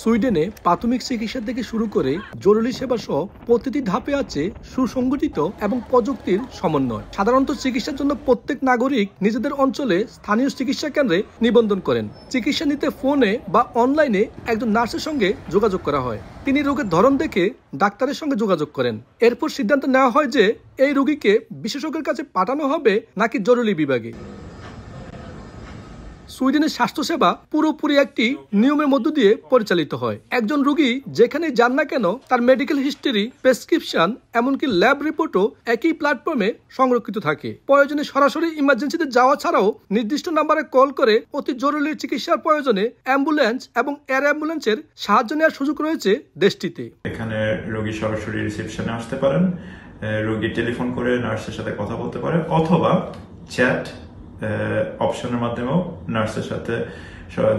সুইডেনে প্রাথমিক চিকিৎসা থেকে শুরু করে জরুরি সেবা সহ প্রতিটি ধাপে আছে সুসংগঠিত এবং প্রযুক্তির সমন্বয়। সাধারণত চিকিৎসার জন্য প্রত্যেক নাগরিক নিজেদের অঞ্চলে স্থানীয় চিকিৎসা কেন্দ্রে নিবন্ধন করেন। চিকিৎসা নিতে ফোনে বা অনলাইনে একজন নার্সের সঙ্গে যোগাযোগ করা হয়। তিনি রোগের ধরন দেখে ডাক্তারের সঙ্গে যোগাযোগ করেন। এরপর সিদ্ধান্ত নেওয়া হয় যে এই রোগীকে বিশেষজ্ঞের কাছে পাঠানো হবে নাকি জরুরি বিভাগে। সুইডেনের স্বাস্থ্যসেবা পুরোপুরি একটি নিয়মের মধ্য দিয়ে পরিচালিত হয়। একজন রোগী যেখানেই যান না কেন তার মেডিকেল হিস্টরি, প্রেসক্রিপশন এমনকি ল্যাব রিপোর্টও একই প্ল্যাটফর্মে সংরক্ষিত থাকে। প্রয়োজনে সরাসরি ইমার্জেন্সিতে যাওয়া ছাড়াও নির্দিষ্ট নাম্বারে কল করে অতি জরুরি চিকিৎসার প্রয়োজনে অ্যাম্বুলেন্স এবং এয়ার অ্যাম্বুলেন্সের সাহায্য নেওয়ার সুযোগ রয়েছে দেশটিতে। এখানে রোগী সরাসরি রিসেপশনে আসতে পারেন, রোগী টেলিফোন করে নার্সের সাথে কথা বলতে পারে অথবা চ্যাট অপশনের মাধ্যমেও নার্সের সাথে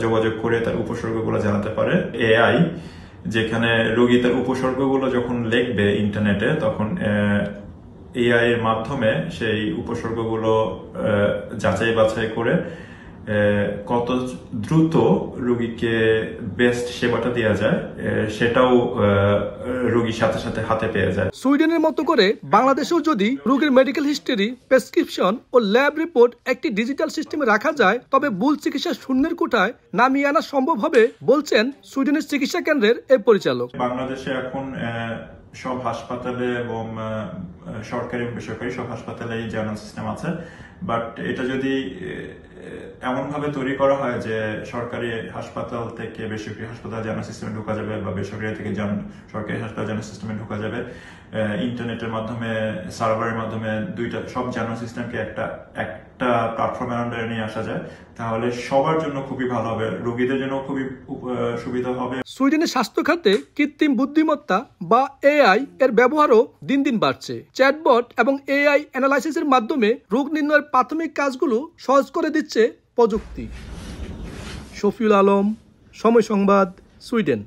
যোগাযোগ করে তার উপসর্গগুলো জানাতে পারে। এআই যেখানে রোগী তার উপসর্গগুলো যখন লিখবে ইন্টারনেটে তখন এআই এর মাধ্যমে সেই উপসর্গগুলো যাচাই বাছাই করে কত দ্রুত রোগীকে বেস্ট সেবাটা দেওয়া যায় সেটাও রোগীর সাথে সাথে হাতে পেয়ে যায়। সুইডেনের মতো করে বাংলাদেশেও যদি রোগীর মেডিকেল হিস্টরি, প্রেসক্রিপশন ও ল্যাব রিপোর্ট একটি ডিজিটাল সিস্টেমে রাখা যায় তবে ভুল চিকিৎসা শূন্যের কোঠায় নামিয়ে আনা সম্ভব হবে বলছেন সুইডেনের চিকিৎসা কেন্দ্রের এই পরিচালক। বাংলাদেশে এখন সব হাসপাতালে এবং সরকারি বেসরকারি সব হাসপাতালে এই জার্নাল সিস্টেম আছে, বাট এটা যদি এমন ভাবে তৈরি করা হয় যে সরকারি হাসপাতাল থেকে বেসরকারি হাসপাতাল জার্নাল সিস্টেমে ঢোকা যাবে বা বেসরকারি থেকে সরকারি হাসপাতাল জার্নাল সিস্টেমে ঢোকা যাবে, ইন্টারনেটের মাধ্যমে সার্ভারের মাধ্যমে দুইটা সব জার্নাল সিস্টেমকে একটা প্ল্যাটফর্মের আন্ডারে নিয়ে আসা যায় তাহলে সবার জন্য খুবই ভালো হবে, রোগীদের জন্য খুবই সুবিধা হবে। সুইডেনের স্বাস্থ্য খাতে কৃত্রিম বুদ্ধিমত্তা বা এআই এর ব্যবহারও দিন দিন বাড়ছে। চ্যাটবট এবং এআই অ্যানালাইসিসের মাধ্যমে রোগ নির্ণয়ের প্রাথমিক কাজগুলো সহজ করে দিচ্ছে প্রযুক্তি। শফিউল আলম, সময় সংবাদ, সুইডেন।